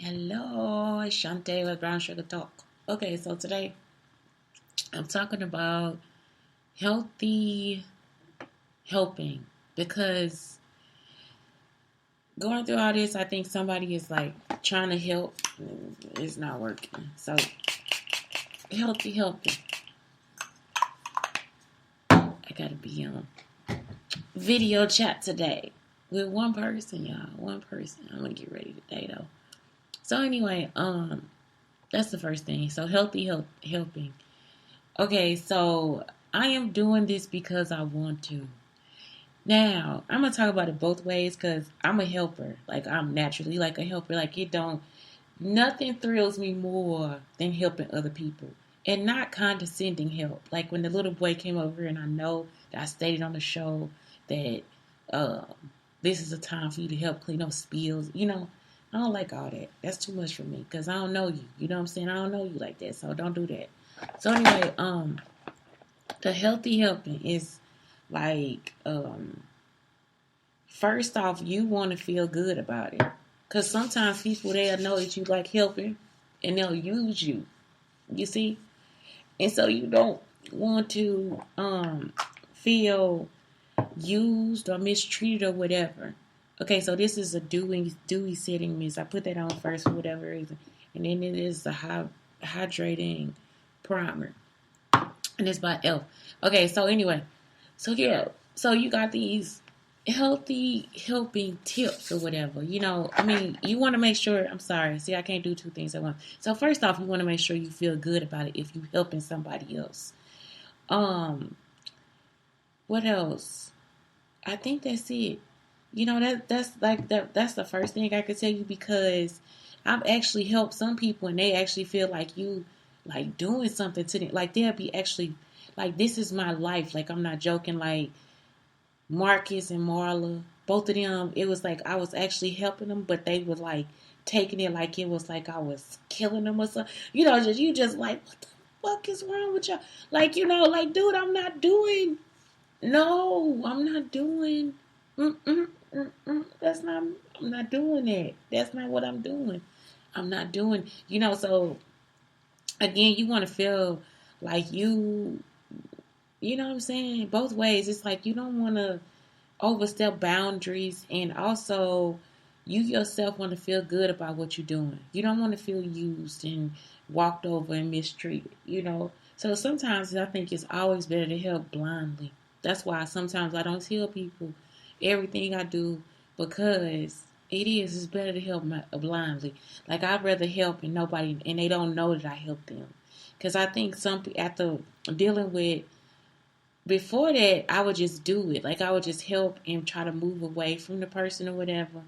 Hello, it's Shante with Brown Sugar Talk. Okay, so today I'm talking about healthy helping because going through all this, I think somebody is like trying to help, and it's not working. So, healthy helping. I gotta be on video chat today with one person, y'all. One person. I'm gonna get ready today though. So anyway, that's the first thing. So helping. Okay, so I am doing this because I want to. Now, I'm gonna talk about it both ways because I'm a helper. Like I'm naturally like a helper. Like it don't nothing thrills me more than helping other people. And not condescending help. Like when the little boy came over and I know that I stated on the show that uh, this is a time for you to help clean up spills. I don't like all that. That's too much for me because I don't know you. You know what I'm saying? I don't know you like that, so don't do that. So anyway, the healthy helping is like first off, you want to feel good about it because sometimes people they'll know that you like helping and they'll use you. You see, and so you don't want to feel used or mistreated or whatever. Okay, so this is a dewy setting mist. I put that on first for whatever reason, and then it is the hydrating primer, and it's by Elf. Okay, so anyway, so yeah, so you got these healthy helping tips or whatever. You want to make sure. I'm sorry, see, I can't do two things at once. So first off, you want to make sure you feel good about it if you helping somebody else. Um, what else? I think that's it. That's the first thing I could tell you because I've actually helped some people and they actually feel like you like doing something to them. Like they'll be actually like this is my life. Like I'm not joking. Like Marcus and Marla, both of them, it was like I was actually helping them, but they were like taking it like it was like I was killing them or something. You just like what the fuck is wrong with y'all? Like like dude, I'm not doing. No, I'm not doing. Mm-mm, mm-mm. That's not. I'm not doing that. That's not what I'm doing. I'm not doing. So again, you want to feel like you. You know what I'm saying? Both ways. It's like you don't want to overstep boundaries, and also you yourself want to feel good about what you're doing. You don't want to feel used and walked over and mistreated. So sometimes I think it's always better to help blindly. That's why sometimes I don't tell people everything I do because it's better to help blindly. Like I'd rather help and they don't know that I help them. Because I think after dealing with before that, I would just do it. Like I would just help and try to move away from the person or whatever.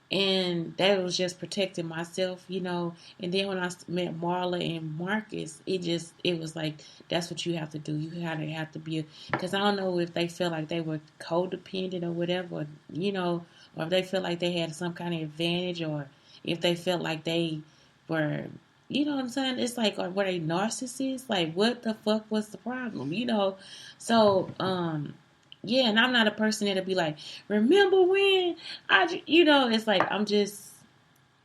And that was just protecting myself. And then when I met Marla and Marcus, it was like that's what you have to do. You have to be because I don't know if they felt like they were codependent or whatever, or if they felt like they had some kind of advantage, or if they felt like they were. You know what I'm saying? It's like, were they narcissists? Like, what the fuck was the problem? So, yeah, and I'm not a person that'll be like, remember when it's like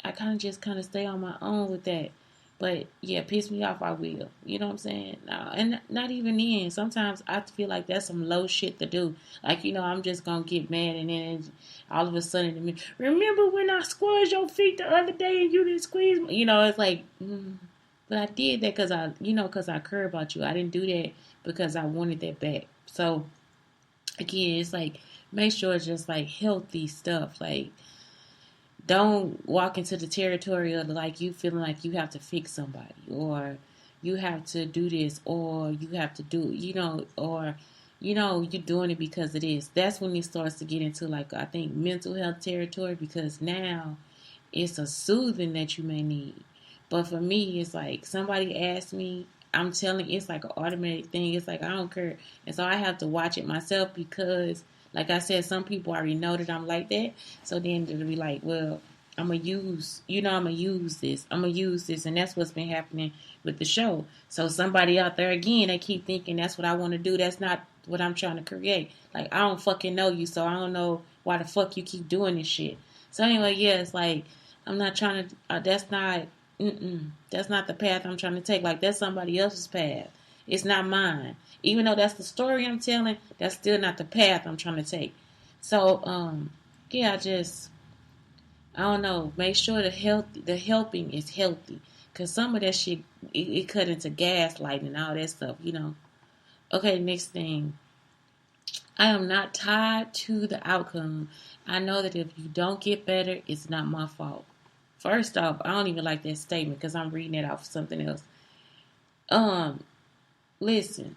I kind of stay on my own with that. But yeah, piss me off, I will. You know what I'm saying? And not even then. Sometimes I feel like that's some low shit to do. Like, I'm just gonna get mad and then all of a sudden, remember when I squeezed your feet the other day and you didn't squeeze me? It's like, but I did that because I care about you. I didn't do that because I wanted that back. So again, it's like make sure it's just like healthy stuff. Like don't walk into the territory of like you feeling like you have to fix somebody or you have to do this or you have to do or you're doing it because it is. That's when it starts to get into like I think mental health territory because now it's a soothing that you may need. But for me, it's like somebody asked me, I'm telling it's like an automatic thing. It's like I don't care. And so I have to watch it myself because, like I said, some people already know that I'm like that. So then they'll be like, well, I'm going to use this. I'm going to use this. And that's what's been happening with the show. So somebody out there, again, they keep thinking that's what I want to do. That's not what I'm trying to create. Like, I don't fucking know you, so I don't know why the fuck you keep doing this shit. So anyway, yeah, it's like, I'm not trying to. That's not the path I'm trying to take. Like that's somebody else's path. It's not mine. Even though that's the story I'm telling, that's still not the path I'm trying to take. So, yeah, I don't know. Make sure the helping is healthy, cause some of that shit it cut into gaslighting and all that stuff. Okay, next thing. I am not tied to the outcome. I know that if you don't get better, it's not my fault. First off, I don't even like that statement because I'm reading it off something else. Um, Listen,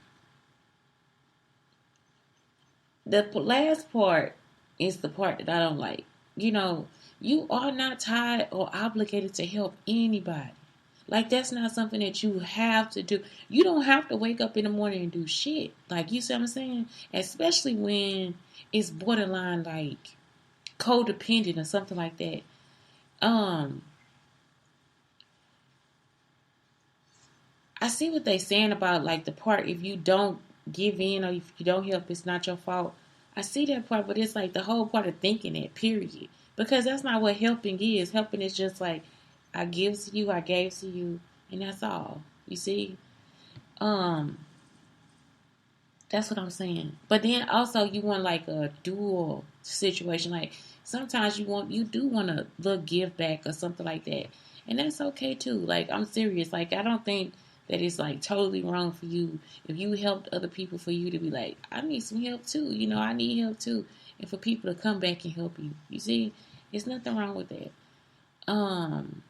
the last part is the part that I don't like. You know, you are not tied or obligated to help anybody. Like that's not something that you have to do. You don't have to wake up in the morning and do shit. Like you see what I'm saying? Especially when it's borderline like codependent or something like that. Um, I see what they saying about like the part if you don't give in or if you don't help, it's not your fault. I see that part, but it's like the whole part of thinking it, period. Because that's not what helping is. Helping is just like I give to you, I gave to you, and that's all. You see? Um, that's what I'm saying. But then also you want like a dual situation. Like sometimes you do want a little give back or something like that. And that's okay too. Like I'm serious. Like I don't think that it's like totally wrong for you if you helped other people for you to be like, I need some help too. I need help too. And for people to come back and help you. You see? There's nothing wrong with that. Um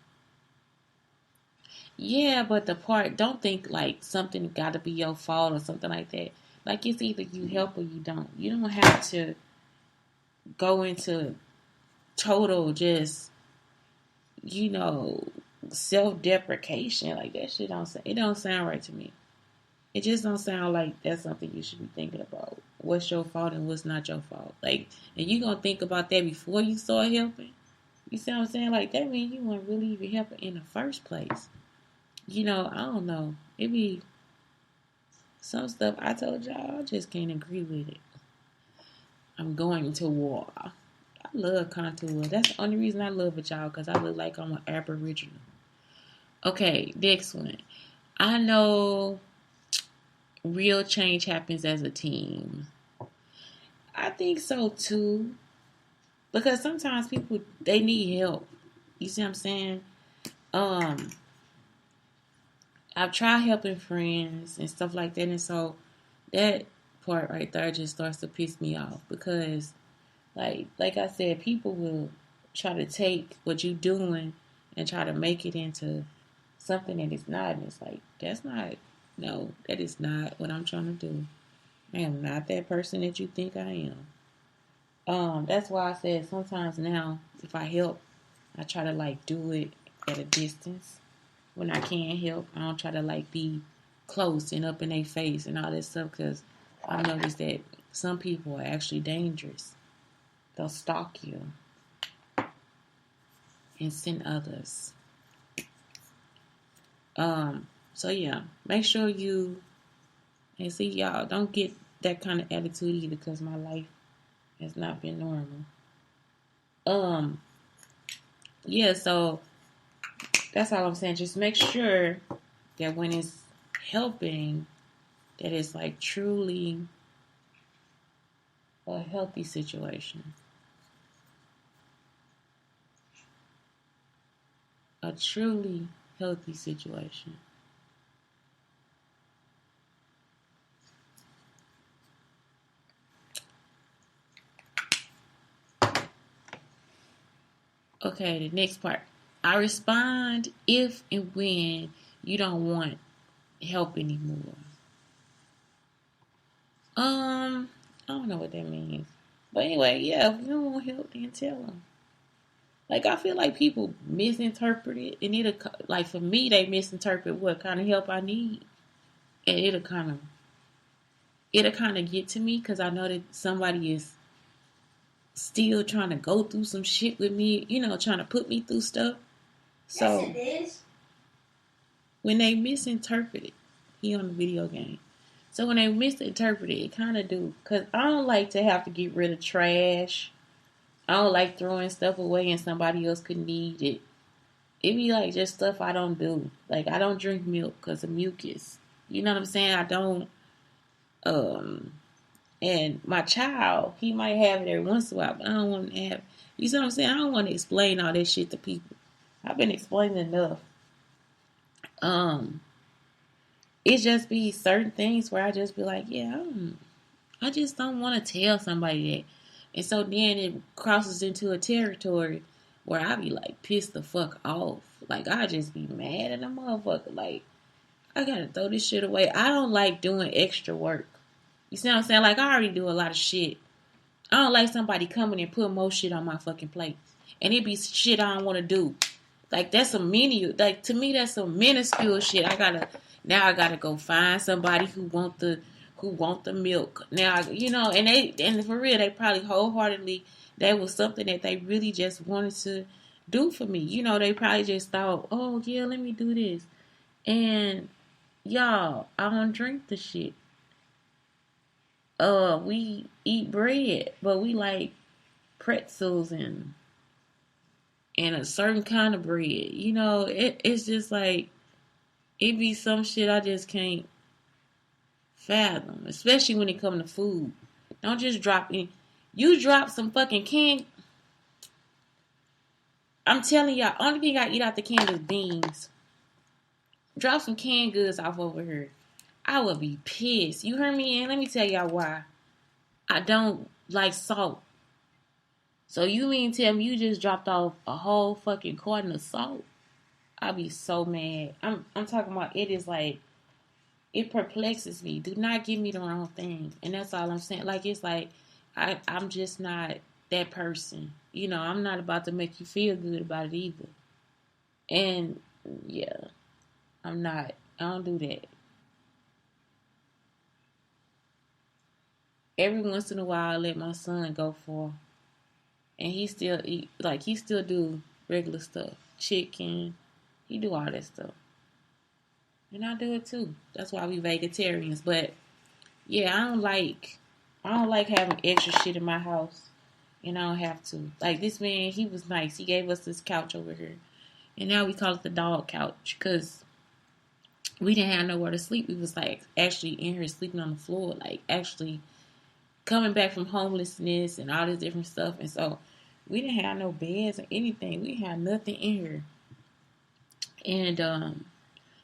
yeah, but the part don't think like something gotta be your fault or something like that. Like it's either you help or you don't. You don't have to go into total just you know self deprecation like that shit don't sound right to me. It just don't sound like that's something you should be thinking about. What's your fault and what's not your fault? Like, and you gonna think about that before you start helping. You see what I'm saying? Like that means you weren't really even helping in the first place. I don't know. It be some stuff I told y'all I just can't agree with it. I'm going to war. I love contour. That's the only reason I love it, y'all, because I look like I'm an aboriginal. Okay, next one. I know real change happens as a team. I think so too. Because sometimes people they need help. You see what I'm saying? Um, I've tried helping friends and stuff like that, and so that part right there just starts to piss me off because like I said, people will try to take what you're doing and try to make it into something that it's not, and it's like that's not. No, that is not what I'm trying to do. I am not that person that you think I am. That's why I said sometimes now, if I help, I try to like do it at a distance. When I can't help, I don't try to like be close and up in their face and all that stuff because I noticed that some people are actually dangerous. They'll stalk you and send others. So yeah, make sure you and see y'all don't get that kind of attitude either because my life has not been normal. Um, yeah, so that's all I'm saying. Just make sure that when it's helping, that it's like truly a healthy situation. A truly healthy situation. Okay, the next part. I respond if and when you don't want help anymore. I don't know what that means. But anyway, yeah, if you don't want help, then tell them. Like, I feel like people misinterpret it, and like, for me, they misinterpret what kind of help I need. And it'll kind of get to me, because I know that somebody is still trying to go through some shit with me, trying to put me through stuff. So, yes, it is. When they misinterpret it, he on the video game. So when they misinterpret it, it kind of do. Because I don't like to have to get rid of trash. I don't like throwing stuff away and somebody else could need it. it be like just stuff I don't do. Like I don't drink milk because of mucus. You know what I'm saying? I don't. Um, and my child, he might have it every once in a while, but I don't want to have. You see what I'm saying? I don't want to explain all that shit to people. I've been explaining enough. Um, it just be certain things where I just be like, yeah, I just don't want to tell somebody that. And so then it crosses into a territory where I be like pissed the fuck off. Like I just be mad at a motherfucker. Like I gotta throw this shit away. I don't like doing extra work. You see what I'm saying? Like I already do a lot of shit. I don't like somebody coming and putting more shit on my fucking plate. And it be shit I don't want to do. Like that's a menu. Like to me, that's some minuscule shit. I gotta go find somebody who want the milk. Now and for real, they probably wholeheartedly that was something that they really just wanted to do for me. They probably just thought, oh yeah, let me do this. And y'all, I don't drink the shit. We eat bread, but we like pretzels and a certain kind of bread. It's just like it be some shit I just can't fathom, especially when it comes to food. Don't just drop in. You drop some fucking can. I'm telling y'all, only thing I eat out the can is beans. Drop some canned goods off over here. I would be pissed. You heard me? And let me tell y'all why. I don't like salt. So you mean tell me you just dropped off a whole fucking carton of salt? I'll be so mad. I'm talking about it is like it perplexes me. Do not give me the wrong thing. And that's all I'm saying. Like it's like I'm just not that person. I'm not about to make you feel good about it either. And yeah, I'm not. I don't do that. Every once in a while I let my son go for and he still eat like he still do regular stuff. Chicken. He do all that stuff. And I do it too. That's why we vegetarians. But yeah, I don't like having extra shit in my house. And I don't have to. Like this man, he was nice. He gave us this couch over here. And now we call it the dog couch. Because we didn't have nowhere to sleep. We was like actually in here sleeping on the floor. Like actually coming back from homelessness and all this different stuff. And so we didn't have no beds or anything. We had nothing in here. And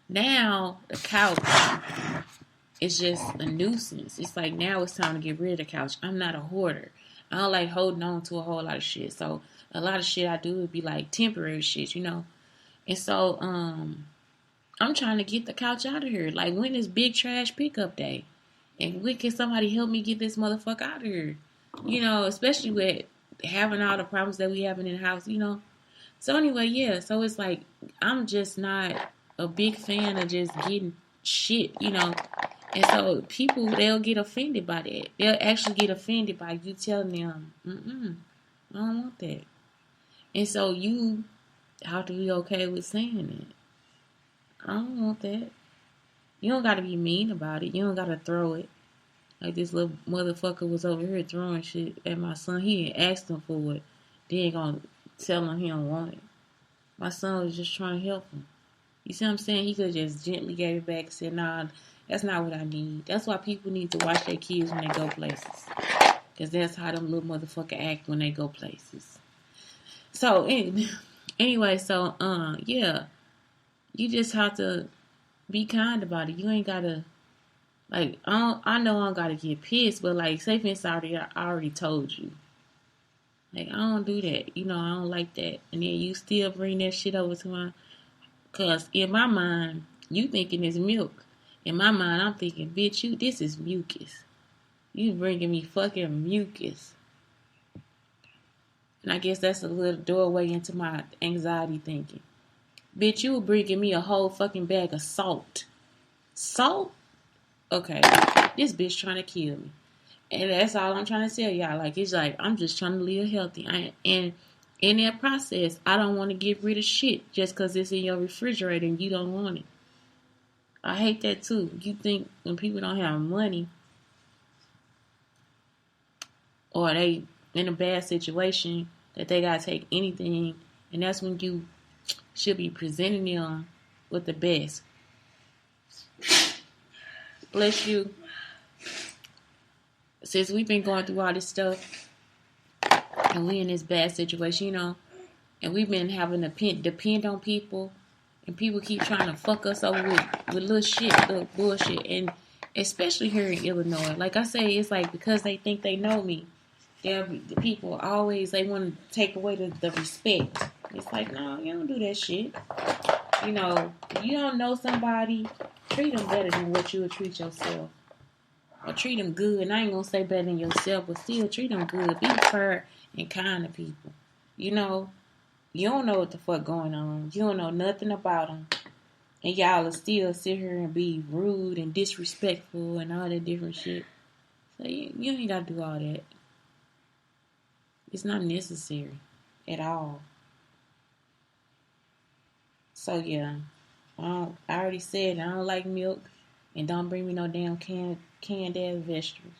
now the couch is just a nuisance. It's like now it's time to get rid of the couch. I'm not a hoarder. I don't like holding on to a whole lot of shit. So a lot of shit I do would be like temporary shit. And so I'm trying to get the couch out of here. Like when is big trash pickup day? And when can somebody help me get this motherfucker out of here? Especially with having all the problems that we having in the house, So anyway, yeah. So it's like I'm just not a big fan of just getting shit. And so people, they'll get offended by that. They'll actually get offended by you telling them, I don't want that. And so you have to be okay with saying it. I don't want that. You don't got to be mean about it. You don't got to throw it. Like this little motherfucker was over here throwing shit at my son. He didn't ask him for it. They ain't gonna tell him he don't want it. My son was just trying to help him. You see what I'm saying? He could have just gently gave it back and said, nah, that's not what I need. That's why people need to watch their kids when they go places. Because that's how them little motherfucker act when they go places. So, anyway, yeah. You just have to be kind about it. You ain't gotta, like, I know I don't gotta get pissed, but, like, say for instance, I already told you. Like, I don't do that. I don't like that. And then you still bring that shit over to my, because in my mind, you thinking it's milk. In my mind, I'm thinking, bitch, this is mucus. You bringing me fucking mucus. And I guess that's a little doorway into my anxiety thinking. Bitch, you were bringing me a whole fucking bag of salt. Salt? Okay. This bitch trying to kill me. And that's all I'm trying to tell y'all. Like, it's like, I'm just trying to live healthy. And in that process, I don't want to get rid of shit just because it's in your refrigerator and you don't want it. I hate that too. You think when people don't have money or they in a bad situation that they got to take anything, and that's when you should be presenting them with the best. Bless you. Since we've been going through all this stuff and we in this bad situation, and we've been having to depend on people, and people keep trying to fuck us over with little shit, little bullshit, and especially here in Illinois. Like I say, it's like because they think they know me, the people always they want to take away the respect. It's like, no, you don't do that shit. If you don't know somebody, treat them better than what you would treat yourself. Or treat them good. And I ain't gonna say better than yourself, but still treat them good. Be fair and kind to people. You don't know what the fuck going on. You don't know nothing about them. And y'all will still sit here and be rude and disrespectful and all that different shit. So you ain't gotta do all that. It's not necessary at all. So yeah, I already said I don't like milk, and don't bring me no damn canned ass vegetables.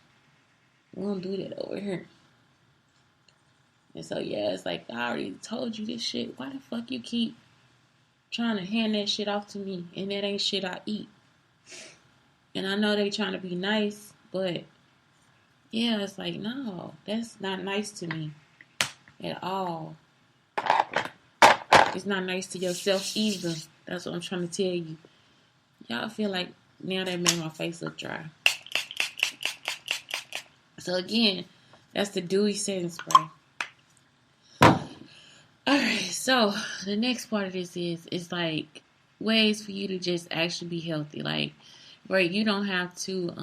We don't do that over here. And so yeah, it's like I already told you this shit. Why the fuck you keep trying to hand that shit off to me, and that ain't shit I eat? And I know they trying to be nice, but yeah, it's like no, that's not nice to me at all. It's not nice to yourself either. That's what I'm trying to tell you. Y'all feel like now that made my face look dry. So again, that's the dewy setting spray. Alright, so the next part of this is like ways for you to just actually be healthy. Like, where you don't have to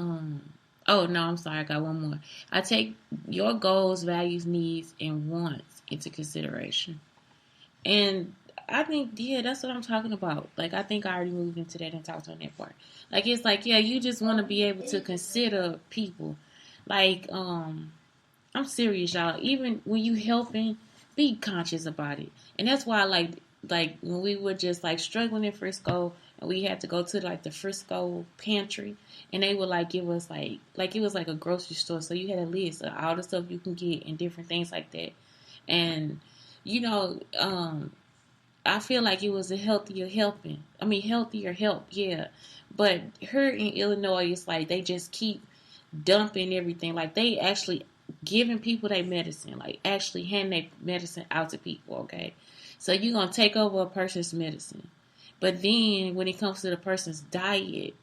oh no, I'm sorry, I got one more. I take your goals, values, needs, and wants into consideration. And I think, yeah, that's what I'm talking about. Like, I think I already moved into that and talked on that part. Like, it's like, yeah, you just want to be able to consider people. Like, I'm serious, y'all. Even when you helping, be conscious about it. And that's why, like when we were just like struggling in Frisco, and we had to go to like the Frisco pantry, and they would like give us like it was like a grocery store, so you had a list of all the stuff you can get and different things like that. And I feel like it was a healthier help, yeah. But here in Illinois, it's like they just keep dumping everything. Like they actually giving people their medicine, like actually handing their medicine out to people, okay? So you're going to take over a person's medicine. But then when it comes to the person's diet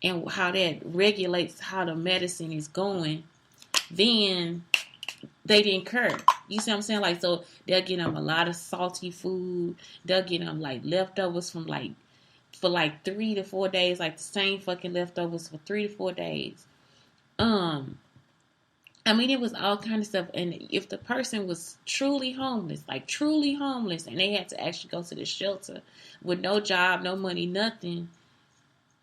and how that regulates how the medicine is going, then they didn't care. You see what I'm saying? Like, so they'll get them a lot of salty food. They'll get them like leftovers from for 3 to 4 days, like the same fucking leftovers for 3 to 4 days. I mean, it was all kind of stuff. And if the person was truly homeless, and they had to actually go to the shelter with no job, no money, nothing,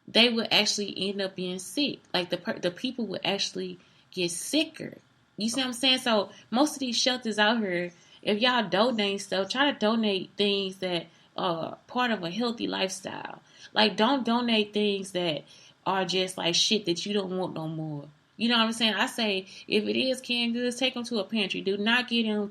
they would actually end up being sick. Like the people would actually get sicker. You see what I'm saying? So most of these shelters out here, if y'all donate stuff, try to donate things that are part of a healthy lifestyle. Like, don't donate things that are just like shit that you don't want no more. You know what I'm saying? I say, if it is canned goods, take them to a pantry. Don't get them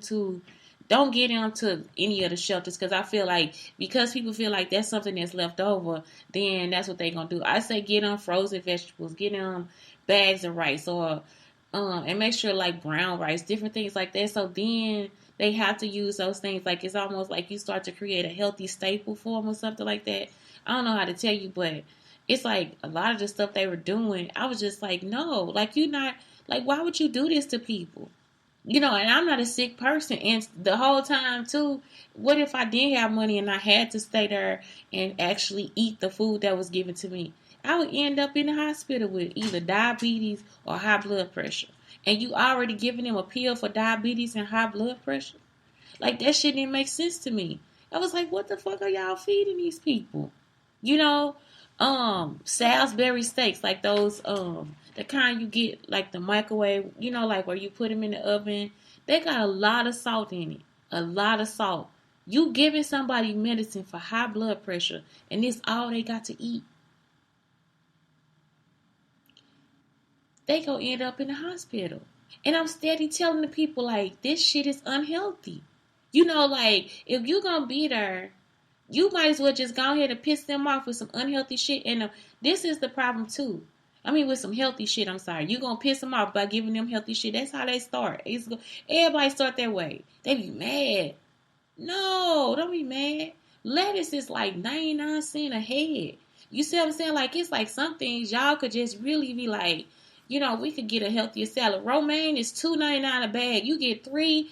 to any of the shelters, because I feel like, because people feel like that's something that's left over, then that's what they're going to do. I say get them frozen vegetables, get them bags of rice, or and make sure like brown rice, different things like that. So then they have to use those things. Like, it's almost like you start to create a healthy staple for them or something like that. I don't know how to tell you, but it's like a lot of the stuff they were doing, I was just like, no, like, you're not, like, why would you do this to people? And I'm not a sick person. And the whole time, too, what if I did have money and I had to stay there and actually eat the food that was given to me? I would end up in the hospital with either diabetes or high blood pressure. And you already giving them a pill for diabetes and high blood pressure? Like, that shit didn't make sense to me. I was like, what the fuck are y'all feeding these people? Salisbury steaks, like those, the kind you get, like the microwave, like where you put them in the oven. They got a lot of salt in it. A lot of salt. You giving somebody medicine for high blood pressure, and this all they got to eat. They gonna end up in the hospital. And I'm steady telling the people, like, this shit is unhealthy. Like, if you gonna be there You might as well just go ahead and piss them off with some unhealthy shit. And this is the problem too. I mean, with some healthy shit. I'm sorry, you gonna piss them off by giving them healthy shit. That's how they start. Everybody start that way. They be mad. No, don't be mad. Lettuce is like 99 cents a head. You see what I'm saying? Like, it's like some things y'all could just really be like, we could get a healthier salad. Romaine is $2.99 a bag. You get three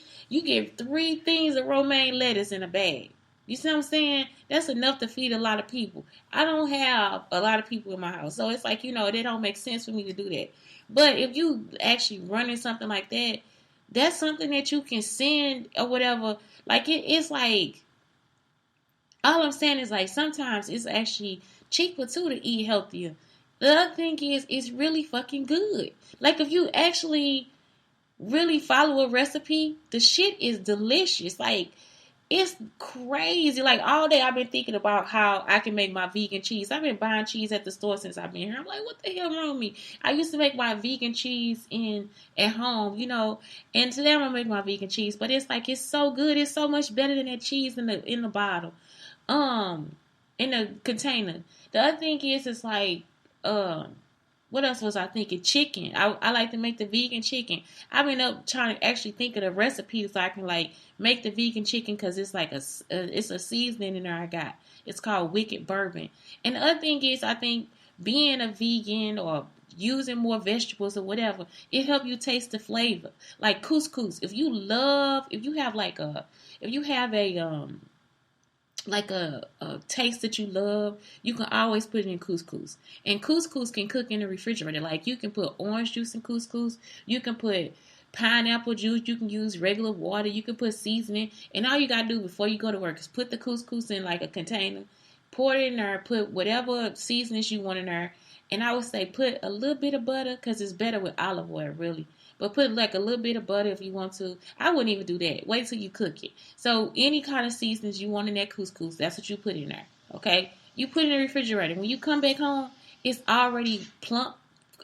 things of romaine lettuce in a bag. You see what I'm saying? That's enough to feed a lot of people. I don't have a lot of people in my house. So it's like, that don't make sense for me to do that. But if you actually running something like that, that's something that you can send or whatever. Like, it's like, all I'm saying is, like, sometimes it's actually cheaper too to eat healthier. The other thing is, it's really fucking good. Like, if you actually really follow a recipe, the shit is delicious. Like, it's crazy. Like, all day I've been thinking about how I can make my vegan cheese. I've been buying cheese at the store since I've been here. I'm like, what the hell wrong with me? I used to make my vegan cheese at home, and today I'm gonna make my vegan cheese. But it's like, it's so good. It's so much better than that cheese in the bottle, in the container. The other thing is, it's like, what else was I thinking? Chicken. I like to make the vegan chicken. I've been up trying to actually think of the recipe so I can like make the vegan chicken, because it's like it's a seasoning in there I got. It's called Wicked Bourbon. And the other thing is, I think being a vegan or using more vegetables or whatever, it helps you taste the flavor. Like couscous. If you have a taste that you love, you can always put it in couscous. And couscous can cook in the refrigerator. Like, you can put orange juice in couscous. You can put pineapple juice. You can use regular water. You can put seasoning. And all you got to do before you go to work is put the couscous in like a container. Pour it in there. Put whatever seasonings you want in there. And I would say put a little bit of butter, because it's better with olive oil, really. But put like a little bit of butter if you want to. I wouldn't even do that. Wait till you cook it. So any kind of seasonings you want in that couscous, that's what you put in there. Okay? You put it in the refrigerator. When you come back home, it's already plump.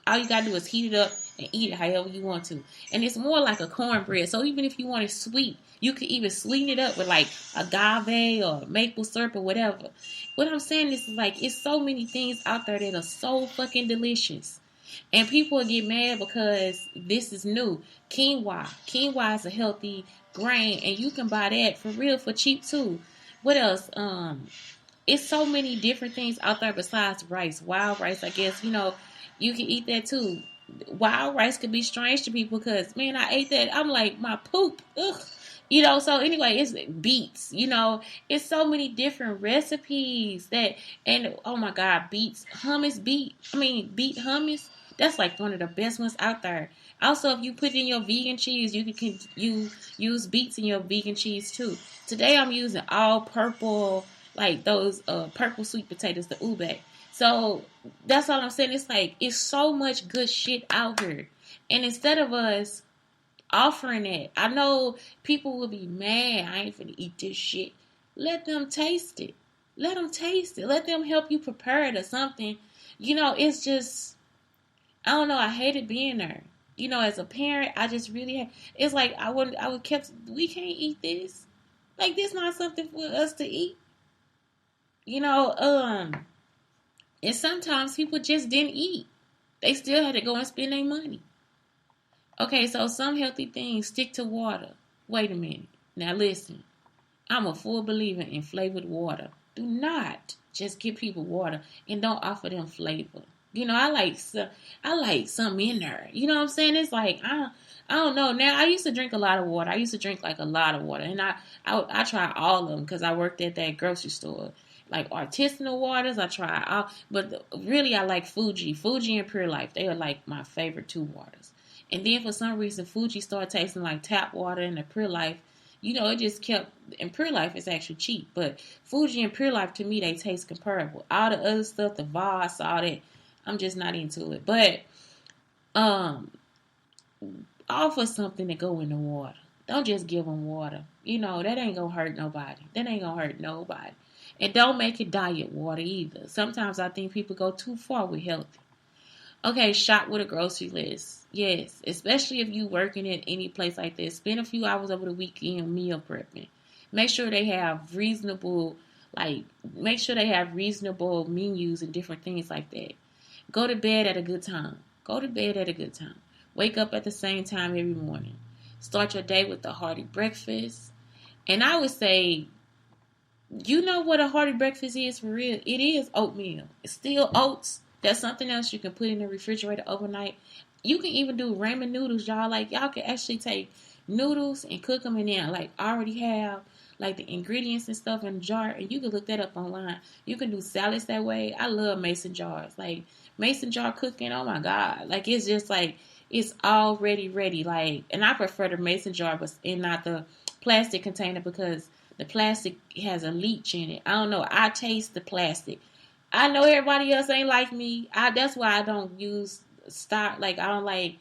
All you gotta do is heat it up and eat it however you want to. And it's more like a cornbread. So even if you want it sweet, you could even sweeten it up with like agave or maple syrup or whatever. What I'm saying is, like, it's so many things out there that are so fucking delicious. And people get mad because this is new. Quinoa. Quinoa is a healthy grain, and you can buy that for real for cheap too. What else? It's so many different things out there besides rice. Wild rice, I guess, you can eat that too. Wild rice could be strange to people because, man, I ate that. I'm like, my poop. Ugh. So anyway, it's beets, it's so many different recipes and oh my God, beet hummus. That's like one of the best ones out there. Also, if you put in your vegan cheese, you use beets in your vegan cheese too. Today I'm using all purple, like those purple sweet potatoes, the ube. So that's all I'm saying. It's like, it's so much good shit out here. And instead of us offering it, I know people will be mad. I ain't finna eat this shit. Let them taste it. Let them taste it. Let them help you prepare it or something. It's just, I don't know. I hated being there. As a parent, I just really it's like we can't eat this. Like, this not something for us to eat. And sometimes people just didn't eat. They still had to go and spend their money. Okay, so some healthy things, stick to water. Wait a minute. Now listen. I'm a full believer in flavored water. Do not just give people water and don't offer them flavor. I like something in there. You know what I'm saying? It's like, I don't know. Now, I used to drink a lot of water. I used to drink like a lot of water. And I try all of them because I worked at that grocery store. Like artisanal waters, I try all. But really, I like Fuji. Fuji and Pure Life. They are like my favorite two waters. And then for some reason, Fuji started tasting like tap water, and the Pure Life, it just kept, and Pure Life is actually cheap. But Fuji and Pure Life, to me, they taste comparable. All the other stuff, the Voss, all that, I'm just not into it. But offer something to go in the water. Don't just give them water. That ain't going to hurt nobody. And don't make it diet water either. Sometimes I think people go too far with healthy. Okay, shop with a grocery list. Yes, especially if you working at any place like this. Spend a few hours over the weekend meal prepping. Make sure they have reasonable Like, make sure they have reasonable menus and different things like that. Go to bed at a good time. Go to bed at a good time. Wake up at the same time every morning. Start your day with a hearty breakfast. And I would say, you know what a hearty breakfast is for real? It is oatmeal. It's still oats. That's something else you can put in the refrigerator overnight. You can even do ramen noodles, y'all. Like, y'all can actually take noodles and cook them, and then like already have like the ingredients and stuff in a jar, and you can look that up online. You can do salads that way. I love mason jars. Like, mason jar cooking, oh my god. Like, it's just like it's already ready. Like, and I prefer the mason jar but and not the plastic container, because the plastic has a leach in it. I don't know. I taste the plastic. I know everybody else ain't like me. That's why I don't use like I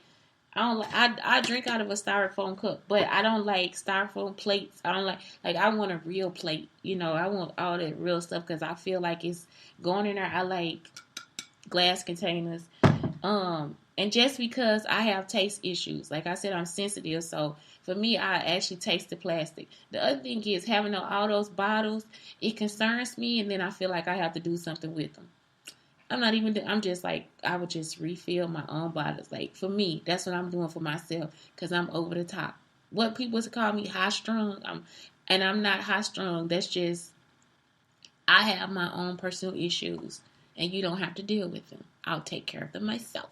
drink out of a styrofoam cup, but I don't like styrofoam plates. I don't like I want a real plate. You know, I want all that real stuff because I feel like it's going in there. I like glass containers. And just because I have taste issues, like I said, I'm sensitive, so for me, I actually taste the plastic. The other thing is having all those bottles, it concerns me, and then I feel like I have to do something with them. I'm just like, I would just refill my own bottles. Like, for me, that's what I'm doing for myself, because I'm over the top. What people call me high strung, and I'm not high strung. That's just, I have my own personal issues, and you don't have to deal with them. I'll take care of them myself.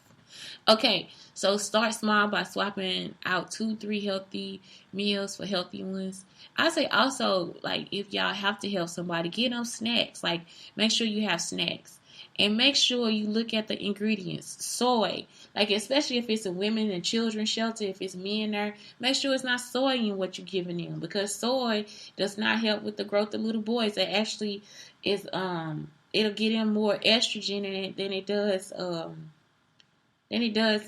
Okay, so start small by swapping out 2-3 healthy meals for healthy ones. I say also, like, if y'all have to help somebody, get them snacks. Like, make sure you have snacks. And make sure you look at the ingredients. Soy. Like, especially if it's a women and children shelter, if it's men there, make sure it's not soy in what you're giving them. Because soy does not help with the growth of little boys. It actually is, it'll get them more estrogen in it than it does,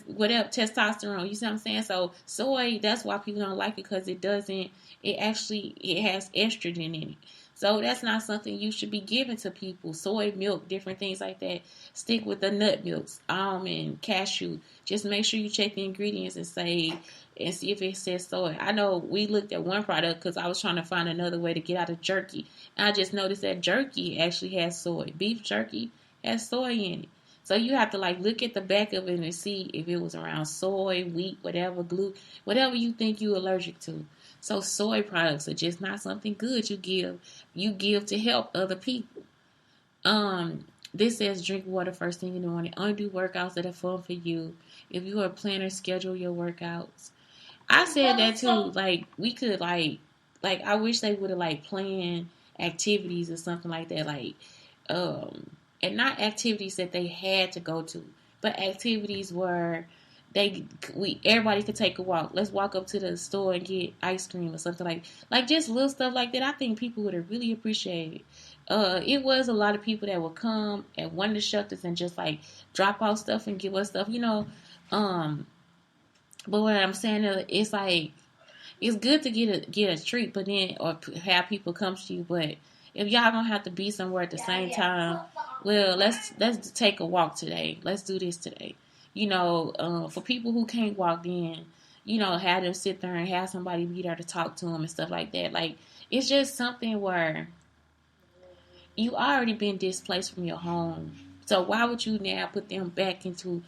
whatever testosterone. You see what I'm saying? So soy, that's why people don't like it, because it has estrogen in it. So that's not something you should be giving to people. Soy milk, different things like that. Stick with the nut milks, almond, cashew. Just make sure you check the ingredients and see if it says soy. I know we looked at one product because I was trying to find another way to get out of jerky. And I just noticed that jerky actually has soy. Beef jerky has soy in it. So you have to like look at the back of it and see if it was around soy, wheat, whatever, gluten, whatever you think you're allergic to. So soy products are just not something good you give to help other people. This says drink water first thing in the morning. Only do workouts that are fun for you. If you are a planner, schedule your workouts. I said that too. Like, we could like I wish they would have like planned activities or something like that. Like, and not activities that they had to go to, but activities where everybody could take a walk. Let's walk up to the store and get ice cream or something like just little stuff like that. I think people would have really appreciated. It was a lot of people that would come at one of the shelters and just like drop off stuff and give us stuff, you know. But what I'm saying is, it's like, it's good to get a treat, but then, or have people come to you, but if y'all gonna have to be somewhere at the same time, well, let's take a walk today. Let's do this today. You know, for people who can't walk in, you know, have them sit there and have somebody be there to talk to them and stuff like that. Like, it's just something where you already been displaced from your home. So why would you now put them back into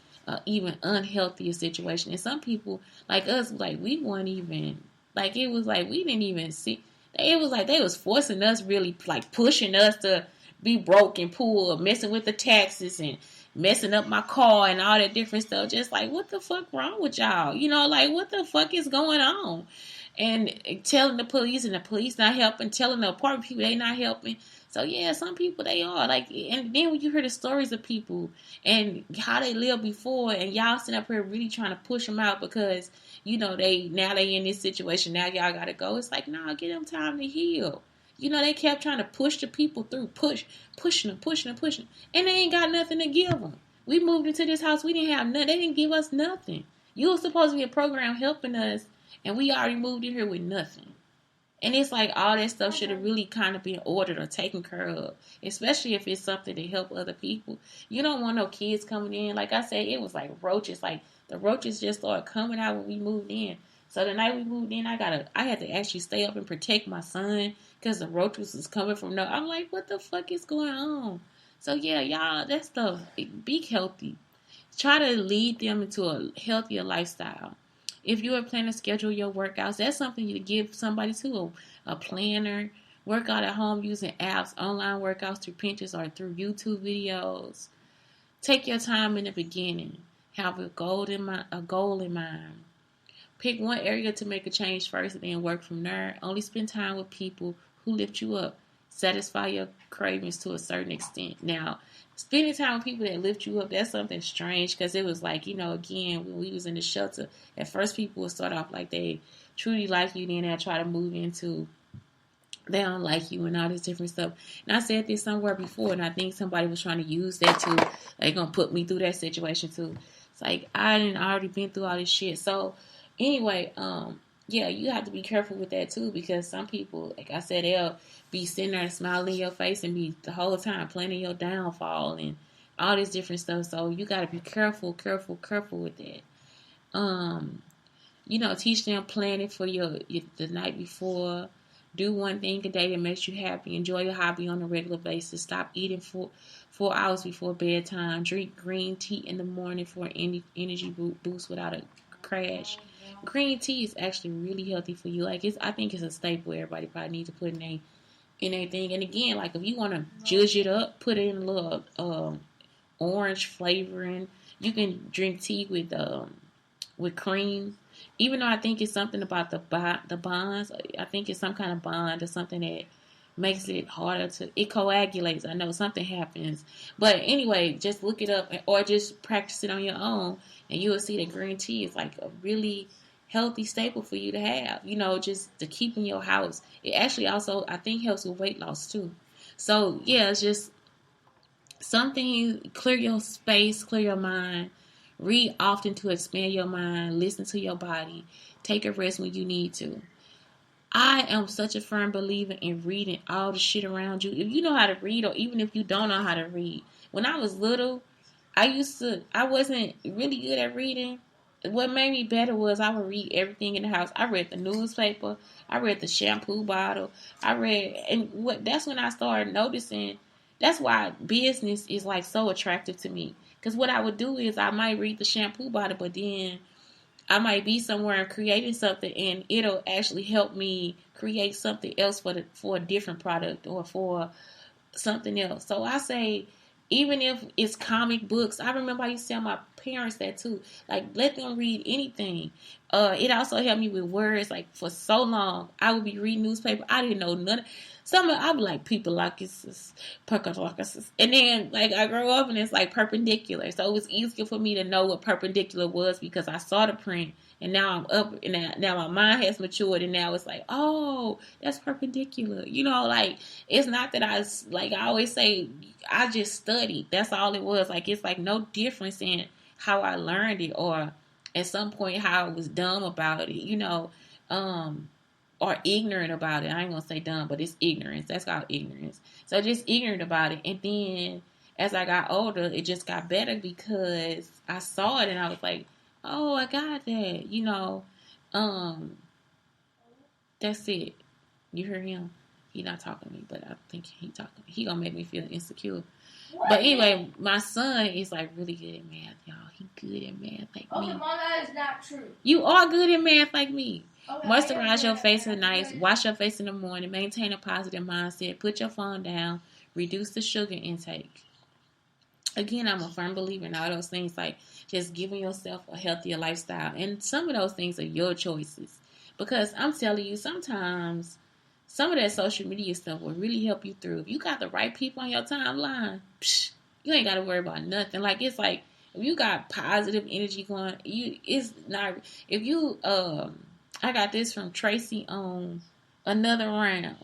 even unhealthier situation? And some people like us, like, we weren't even, like, it was like we didn't even see. It was like they was forcing us, really like pushing us to be broke and poor, messing with the taxes and messing up my car and all that different stuff. Just like, what the fuck wrong with y'all? You know, like, what the fuck is going on? And telling the police, and the police not helping, telling the apartment people they not helping. So yeah, some people they are like, and then when you hear the stories of people and how they lived before, and y'all sitting up here really trying to push them out because, you know, they in this situation, now y'all gotta go. It's like, nah, give them time to heal. You know, they kept trying to push the people through, pushing them, and they ain't got nothing to give them. We moved into this house, we didn't have nothing. They didn't give us nothing. You were supposed to be a program helping us, and we already moved in here with nothing. And it's like all that stuff should have really kind of been ordered or taken care of, especially if it's something to help other people. You don't want no kids coming in. Like I said, it was like roaches. Like, the roaches just started coming out when we moved in. So the night we moved in, I had to actually stay up and protect my son because the roaches was coming from no. I'm like, what the fuck is going on? So yeah, y'all, that stuff. Be healthy. Try to lead them into a healthier lifestyle. If you are planning to schedule your workouts, that's something you give somebody to a planner. Work out at home using apps, online workouts through Pinterest or through YouTube videos. Take your time in the beginning. Have a goal in mind. Pick one area to make a change first and then work from there. Only spend time with people who lift you up. Satisfy your cravings to a certain extent. Now, spending time with people that lift you up, that's something strange because it was like, again, when we was in the shelter, at first people would start off like they truly like you, then they'll try to move into they don't like you and all this different stuff. And I said this somewhere before, and I think somebody was trying to use that too. They're going to put me through that situation too. It's like, I didn't already been through all this shit. So, anyway, yeah, you have to be careful with that too because some people, like I said, they'll be sitting there smiling in your face and be the whole time planning your downfall and all this different stuff. So, you got to be careful with that. Teach them planning for the night before. Do one thing a day that makes you happy. Enjoy your hobby on a regular basis. Stop eating 4 hours before bedtime. Drink green tea in the morning for an energy boost without a crash. Green tea is actually really healthy for you. I think it's a staple everybody probably needs to put in their thing. And again, like if you want to judge it up, put in a little orange flavoring. You can drink tea with cream. Even though I think it's something about the bonds, I think it's some kind of bond or something that makes it harder it coagulates. I know something happens. But anyway, just look it up or just practice it on your own and you will see that green tea is like a really healthy staple for you to have, just to keep in your house. It actually also, I think, helps with weight loss too. So, yeah, it's just something, clear your space, clear your mind. Read often to expand your mind. Listen to your body. Take a rest when you need to. I am such a firm believer in reading all the shit around you. If you know how to read or even if you don't know how to read. When I was little, I wasn't really good at reading. What made me better was I would read everything in the house. I read the newspaper. I read the shampoo bottle. That's when I started noticing. That's why business is like so attractive to me. Because what I would do is I might read the shampoo bottle, but then I might be somewhere and creating something, and it'll actually help me create something else for a different product or for something else. So I say, even if it's comic books, I remember I used to tell my parents that too. Like, let them read anything. It also helped me with words. Like, for so long, I would be reading newspaper. I didn't know none. I'd be like, people like this, and then like I grew up and it's like perpendicular. So it was easier for me to know what perpendicular was because I saw the print. And now I'm up, and now my mind has matured, and now it's like, oh, that's perpendicular. Like, it's not that I always say, I just studied. That's all it was. Like, it's like no difference in how I learned it or at some point how I was dumb about it, or ignorant about it. I ain't going to say dumb, but it's ignorance. That's called ignorance. So just ignorant about it. And then as I got older, it just got better because I saw it and I was like, oh, I got that, that's it. You hear him? He not talking to me, but I think he talking. He gonna make me feel insecure. But anyway, my son is like really good at math, y'all. He good at math like me. Okay, Mom, that is not true. You are good at math like me. Okay, moisturize your face at night. Wash your face in the morning. Maintain a positive mindset. Put your phone down. Reduce the sugar intake. Again, I'm a firm believer in all those things, like just giving yourself a healthier lifestyle. And some of those things are your choices. Because I'm telling you, sometimes some of that social media stuff will really help you through. If you got the right people on your timeline, you ain't got to worry about nothing. Like, it's like, if you got positive energy going, it's not, if you, I got this from Tracy on Another Round.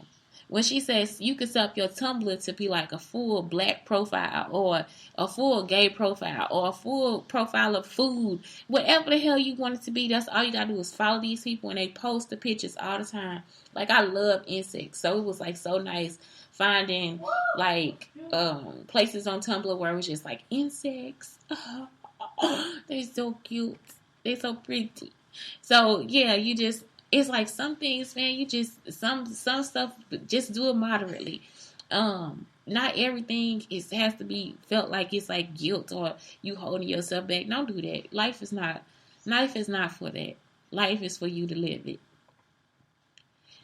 When she says you can set up your Tumblr to be like a full black profile or a full gay profile or a full profile of food, whatever the hell you want it to be, that's all you gotta do is follow these people and they post the pictures all the time. Like, I love insects, so it was like so nice finding like places on Tumblr where it was just like insects. They're so cute. They're so pretty. So yeah, you just It's like some things, man, you just some stuff just do it moderately. Not everything has to be felt like it's like guilt or you holding yourself back. Don't do that. Life is not for that. Life is for you to live it.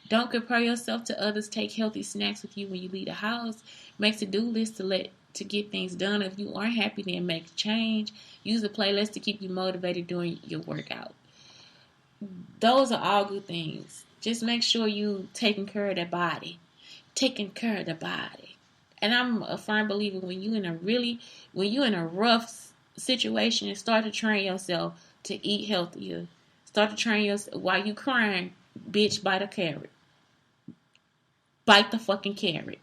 Don't compare yourself to others. Take healthy snacks with you when you leave the house. Make to-do lists to get things done. If you aren't happy, then make a change. Use a playlist to keep you motivated during your workout. Those are all good things. Just make sure you taking care of the body. Taking care of the body. And I'm a firm believer when you in a rough situation, start to train yourself to eat healthier. Start to train yourself while you crying, bitch, bite a carrot. Bite the fucking carrot.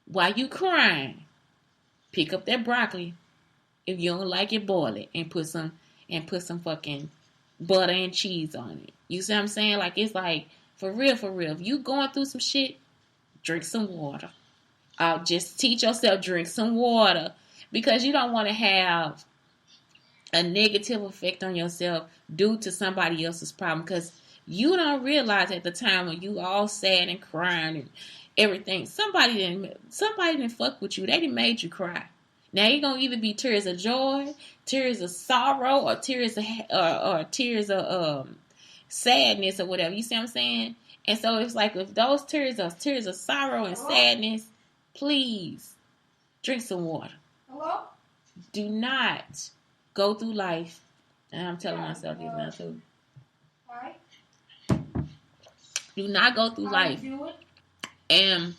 While you crying, pick up that broccoli. If you don't like it, boil it and put some fucking butter and cheese on it. You see what I'm saying? Like, it's like, for real. If you going through some shit, drink some water. Just teach yourself, drink some water. Because you don't want to have a negative effect on yourself due to somebody else's problem. Because you don't realize at the time when you all sad and crying and everything, somebody didn't fuck with you. They didn't made you cry. Now you're gonna either be tears of joy, tears of sorrow, or tears of sadness or whatever. You see what I'm saying? And so it's like, if those tears are tears of sorrow and sadness, please drink some water. Hello? Do not go through life, and I'm telling myself this now too. Hi. Do not go through life and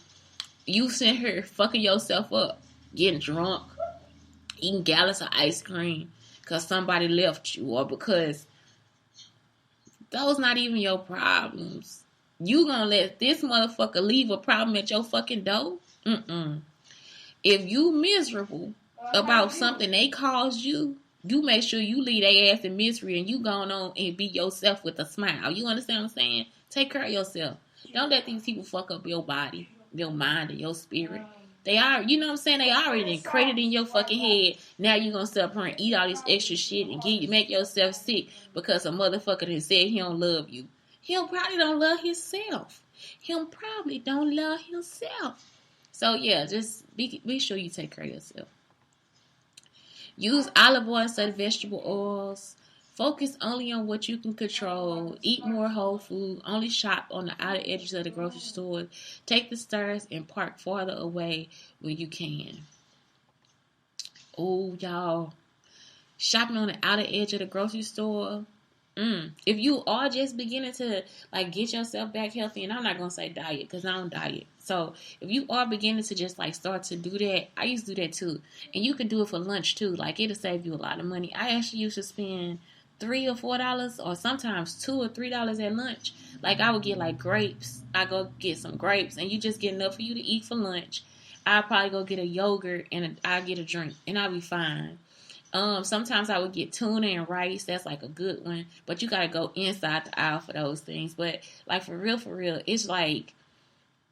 you sit here fucking yourself up, getting drunk, eating gallons of ice cream because somebody left you, or because those not even your problems. You gonna let this motherfucker leave a problem at your fucking door? If you miserable about something they caused you, you make sure you leave their ass in misery and you going on and be yourself with a smile. You understand what I'm saying? Take care of yourself. Don't let these people fuck up your body, your mind, and your spirit. They are, you know what I'm saying? They already created in your fucking head. Now you gonna sit up here and eat all this extra shit and make yourself sick because a motherfucker that said he don't love you. He probably don't love himself. So yeah, just be sure you take care of yourself. Use olive oil instead of vegetable oils. Focus only on what you can control. Eat more whole food. Only shop on the outer edges of the grocery store. Take the stairs and park farther away when you can. Oh, y'all. Shopping on the outer edge of the grocery store. If you are just beginning to like get yourself back healthy, and I'm not gonna say diet because I don't diet. So if you are beginning to just like start to do that, I used to do that too, and you can do it for lunch too. Like, it'll save you a lot of money. I actually used to spend $3 or $4, or sometimes $2 or $3 at lunch. Like, I would get like grapes. I go get some grapes, and you just get enough for you to eat for lunch. I'll probably go get a yogurt and I'll get a drink, and I'll be fine. Sometimes I would get tuna and rice. That's like a good one. But you gotta go inside the aisle for those things. But like, for real, it's like,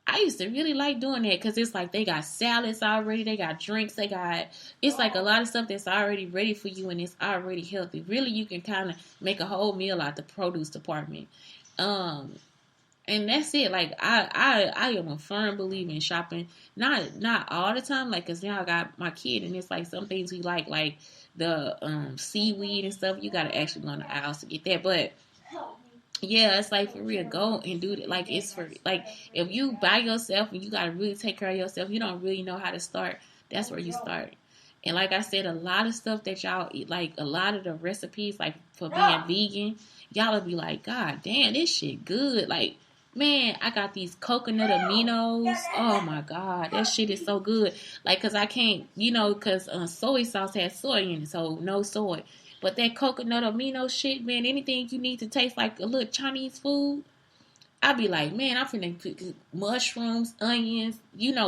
I used to really like doing that because it's like they got salads already, they got drinks, it's like a lot of stuff that's already ready for you and it's already healthy. Really, you can kind of make a whole meal out the produce department. And that's it. Like, I am a firm believer in shopping. Not all the time, like, because now I got my kid and it's like some things we like the seaweed and stuff. You gotta actually go on the aisles to get that. But yeah, it's like, for real, go and do it. Like, it's for, like, if you by yourself and you gotta really take care of yourself, you don't really know how to start. That's where you start. And like I said, a lot of stuff that y'all eat, like a lot of the recipes, like for being vegan, y'all will be like, God damn, this shit good. Like, man, I got these coconut aminos. Oh my God, that shit is so good. Like, cause I can't, cause soy sauce has soy in it, so no soy. But that coconut amino shit, man, anything you need to taste like a little Chinese food, I'll be like, man, I'm finna put mushrooms, onions,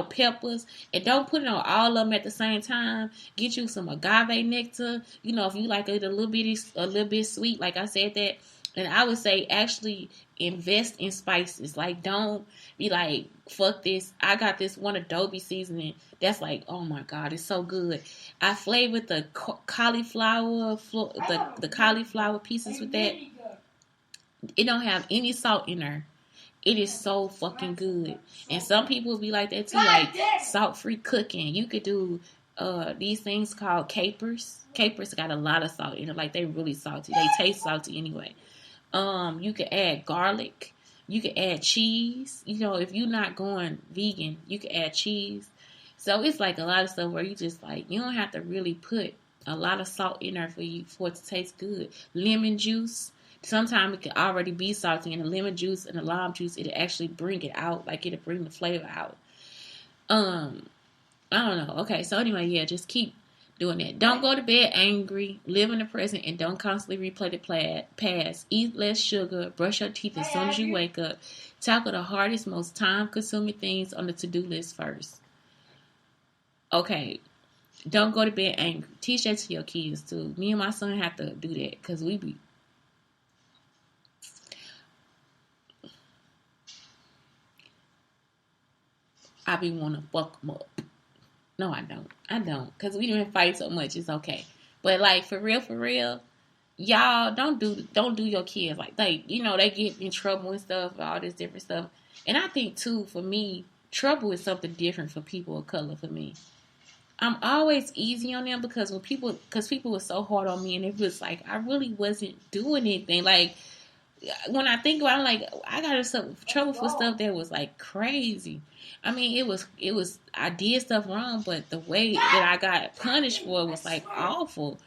peppers, and don't put it on all of them at the same time. Get you some agave nectar, if you like it a little bit sweet, like I said that. And I would say actually invest in spices. Like, don't be like, fuck this. I got this one adobe seasoning that's like, oh my God, it's so good. I flavored the cauliflower, the cauliflower pieces with that. It don't have any salt in there. It is so fucking good. And some people will be like that too, like salt-free cooking. You could do these things called capers. Capers got a lot of salt in it. Like, they really salty. They taste salty anyway. You could add garlic. You could add cheese. You know, if you're not going vegan, you could add cheese. So it's like a lot of stuff where you just like, you don't have to really put a lot of salt in there for it to taste good. Lemon juice. Sometimes it can already be salty, and the lemon juice and the lime juice, it'll actually bring it out. Like, it'll bring the flavor out. I don't know. Okay, so anyway, yeah, just keep doing that. Don't go to bed angry. Live in the present, and don't constantly replay the past. Eat less sugar. Brush your teeth as soon as you wake up. Tackle the hardest, most time-consuming things on the to-do list first. Okay, don't go to bed angry. Teach that to your kids, too. Me and my son have to do that, because I be want to fuck them up. No, I don't. Because we didn't fight so much. It's okay. But, like, for real, y'all don't do your kids like, you know, they get in trouble and stuff, all this different stuff. And I think, too, for me, trouble is something different for people of color for me. I'm always easy on them because people were so hard on me, and it was like, I really wasn't doing anything. Like, when I think about it, like, I got in trouble for stuff that was like crazy. I mean, it was I did stuff wrong, but the way that I got punished for it was like awful.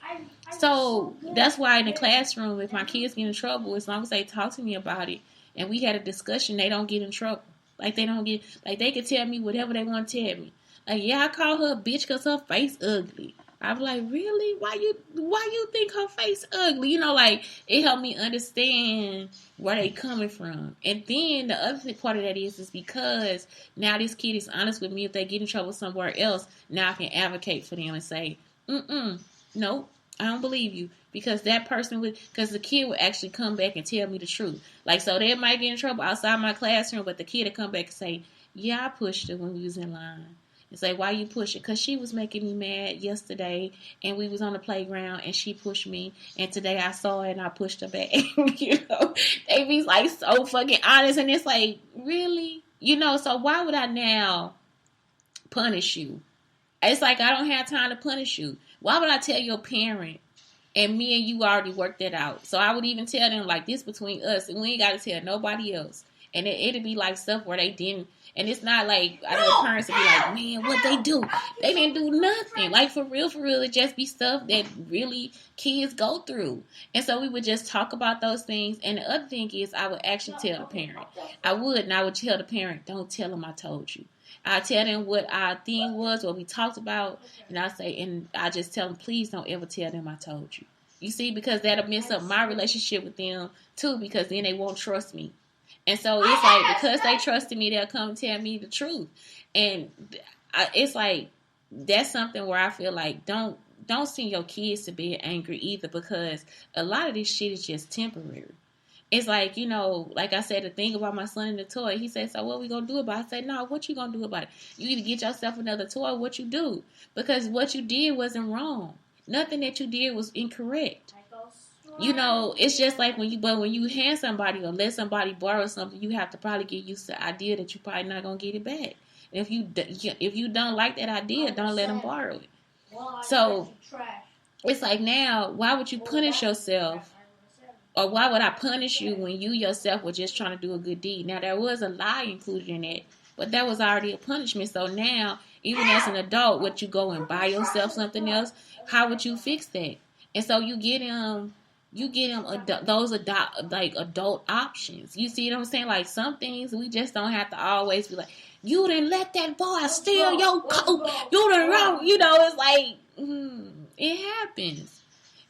So that's why in the classroom, if my kids get in trouble, as long as they talk to me about it and we had a discussion, they don't get in trouble. Like, they could tell me whatever they want to tell me. Like, yeah, I call her a bitch because her face ugly. I'm like, really? Why you think her face ugly? You know, like, it helped me understand where they coming from. And then the other part of that is because now this kid is honest with me. If they get in trouble somewhere else, now I can advocate for them and say, nope, I don't believe you. Because because the kid would actually come back and tell me the truth. Like, so they might get in trouble outside my classroom, but the kid would come back and say, yeah, I pushed her when we was in line. It's like, why you push it? Because she was making me mad yesterday, and we was on the playground, and she pushed me, and today I saw her, and I pushed her back. You know, they be like so fucking honest, and it's like, really? You know, so why would I now punish you? It's like, I don't have time to punish you. Why would I tell your parent, and me and you already worked that out? So I would even tell them, like, this between us, and we ain't got to tell nobody else. And it'd be like stuff where they didn't. And it's not like, I know parents would be like, man, what they do? They didn't do nothing. Like, for real, it just be stuff that really kids go through. And so we would just talk about those things. And the other thing is, I would actually tell the parent. I would tell the parent, don't tell them I told you. I tell them what our thing was, what we talked about. And I just tell them, please don't ever tell them I told you. You see, because that'll mess up my relationship with them, too, because then they won't trust me. And so it's like, because they trusted me, they'll come and tell me the truth. And it's like, that's something where I feel like, don't send your kids to bed angry either, because a lot of this shit is just temporary. It's like, you know, like I said, the thing about my son and the toy, he said, so what we going to do about it? I said, no, what you going to do about it? You either get yourself another toy or what you do. Because what you did wasn't wrong. Nothing that you did was incorrect. You know, it's just like when you hand somebody or let somebody borrow something, you have to probably get used to the idea that you're probably not going to get it back. And if you don't like that idea, don't let them borrow it. So it's like, now, why would you punish yourself? Or why would I punish you when you yourself were just trying to do a good deed? Now, there was a lie included in that, but that was already a punishment. So now, even as an adult, would you go and buy yourself something else? How would you fix that? And so you get those adult options. You see what I'm saying? Like, some things we just don't have to always be like, you didn't let that boy steal your coat. You done wrong. You know, it's like, it happens.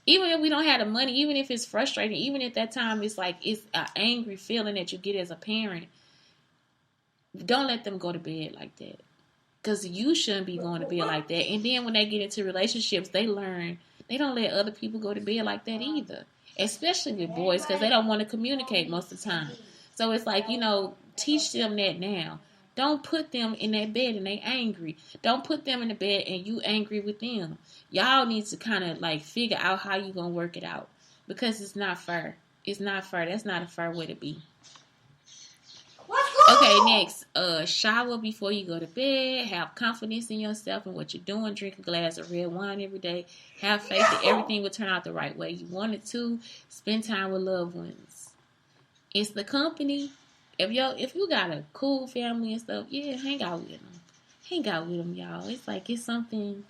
Even if we don't have the money, even if it's frustrating, even at that time it's like, it's an angry feeling that you get as a parent. Don't let them go to bed like that. Because you shouldn't be going to bed like that. And then when they get into relationships, they learn they don't let other people go to bed like that either. Especially with boys, because they don't want to communicate most of the time. So it's like, you know, teach them that now. Don't put them in that bed and they angry. Don't put them in the bed and you angry with them. Y'all need to kind of like figure out how you going to work it out. Because it's not fair. It's not fair. That's not a fair way to be. Let's go! Okay, next. Shower before you go to bed. Have confidence in yourself and what you're doing. Drink a glass of red wine every day. Have faith that everything will turn out the right way you want it to. Spend time with loved ones. It's the company. If you got a cool family and stuff, yeah, hang out with them. Hang out with them, y'all. It's like it's something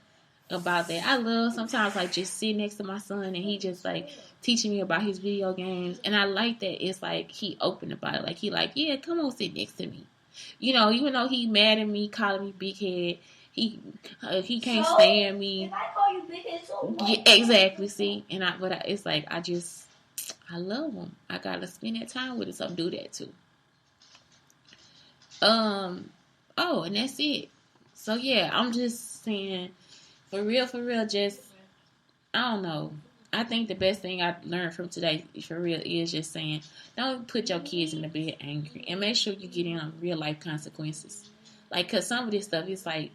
about that. I love sometimes like just sitting next to my son and he just like teaching me about his video games, and I like that. It's like he open about it. Like he like, yeah, come on, sit next to me. You know, even though he mad at me, calling me big head, he can't stand me. If I call you big head, so what? Yeah, exactly. See, it's like I love him. I gotta spend that time with him. So do that too. Oh, and that's it. So yeah, I'm just saying, for real, just I don't know. I think the best thing I learned from today, for real, is just saying, don't put your kids in the bed angry, and make sure you get in on real life consequences. Like, cause some of this stuff is like,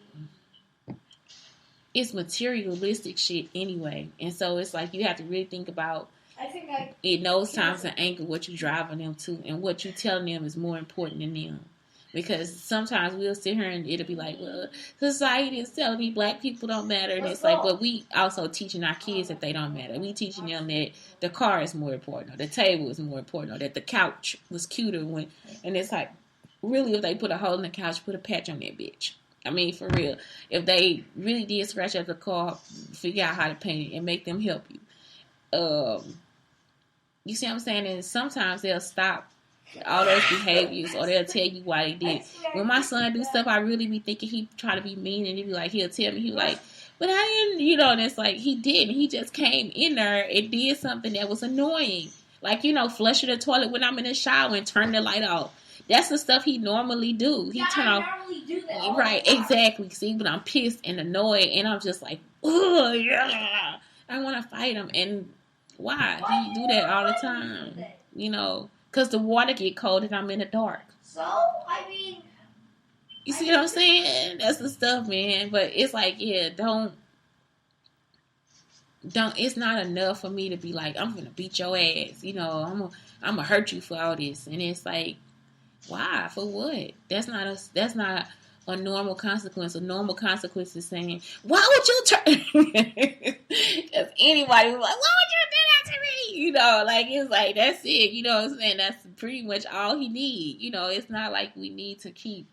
it's materialistic shit anyway, and so it's like you have to really think about. In those times of anger, what you driving them to, and what you telling them is more important than them. Because sometimes we'll sit here and it'll be like, well, society is telling me black people don't matter. And it's like, but we also teaching our kids that they don't matter. We teaching them that the car is more important, or the table is more important, or that the couch was cuter when. And it's like, really, if they put a hole in the couch, put a patch on that bitch. I mean, for real. If they really did scratch up the car, figure out how to paint it and make them help you. You see what I'm saying? And sometimes they'll stop all those behaviors, or they'll tell you why they did. When my son do stuff, I really be thinking he try to be mean, and he'll tell me, he'll like, but I didn't, and it's like, he didn't. He just came in there and did something that was annoying. Like, flushing the toilet when I'm in the shower and turn the light off. That's the stuff he normally do. He turn off. Normally do that. Right, exactly. See, but I'm pissed and annoyed, and I'm just like, oh yeah, I want to fight him. And why? He do that all the time, because the water get cold and I'm in the dark. So, I mean, you see what I'm saying? That's the stuff, man. But it's like, yeah, don't. It's not enough for me to be like, I'm gonna beat your ass. I'm gonna hurt you for all this, and it's like, why? For what? That's not a normal consequence. A normal consequence is saying, why would you turn? Because anybody was like, why would you do that to me? Like, it's like, that's it. You know what I'm saying? That's pretty much all he need. It's not like we need to keep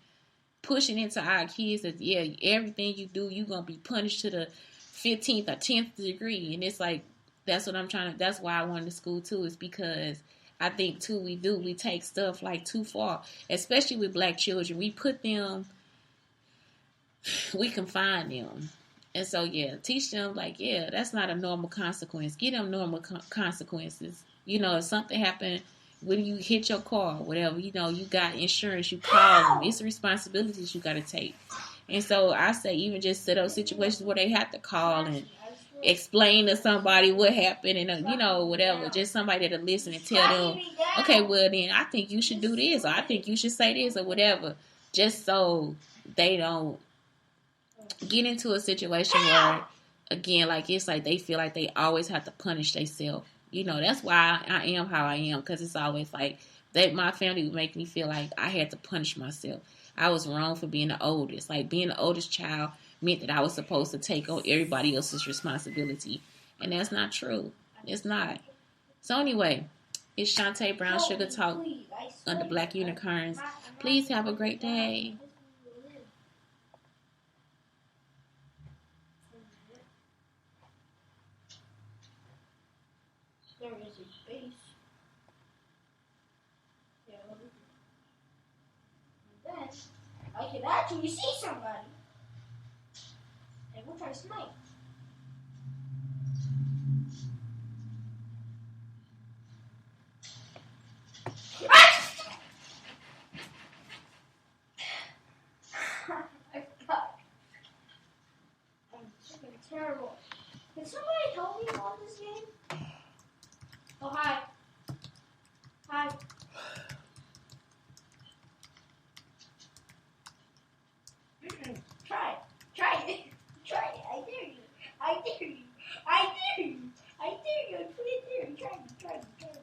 pushing into our kids that, yeah, everything you do, you're going to be punished to the 15th or 10th degree. And it's like, that's why I wanted to school too, is because I think too, we take stuff like too far, especially with black children. We confine them. And so, yeah, teach them, like, yeah, that's not a normal consequence. Give them normal consequences. If something happened when you hit your car or whatever, you got insurance, you call them. It's responsibilities you got to take. And so I say, even just set up situations where they have to call and explain to somebody what happened and, whatever. Just somebody that'll listen and tell them, okay, well, then I think you should do this, or I think you should say this, or whatever. Just so they don't get into a situation where, again, like, it's like they feel like they always have to punish themselves. That's why I am how I am, because it's always like that. My family would make me feel like I had to punish myself. I was wrong for being the oldest. Like, being the oldest child meant that I was supposed to take on everybody else's responsibility, and that's not true. It's not. So anyway, it's Shantae Brown Sugar Talk on the Black Unicarns. Please have a great day. There is a base. Yeah. And then I can actually see somebody. And we'll try to smite. I forgot. I'm freaking terrible. Can somebody tell me about this game? Oh, hi. Hi. Try it. Try it. Try it. I dare you. I dare you. I dare you. I dare you. I put it there. Try it. Try it. Try it.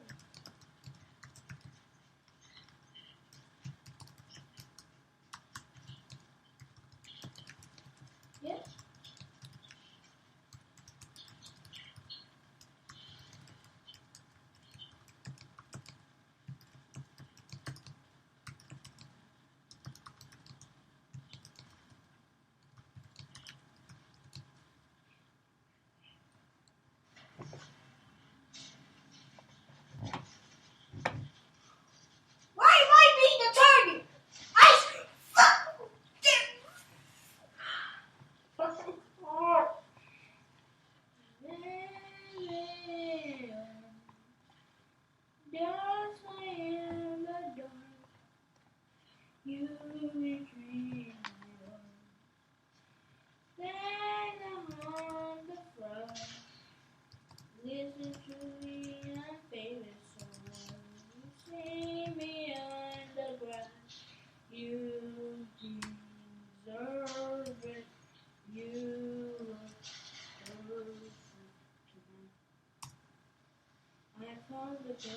Touch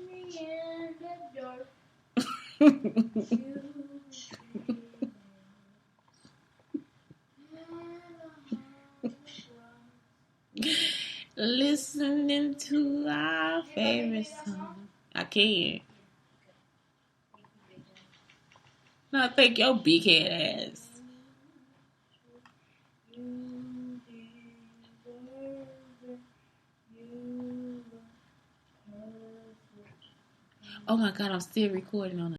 me in the dark. Listening to our favorite song. I can't. No, thank your big head ass. Oh my god, I'm still recording on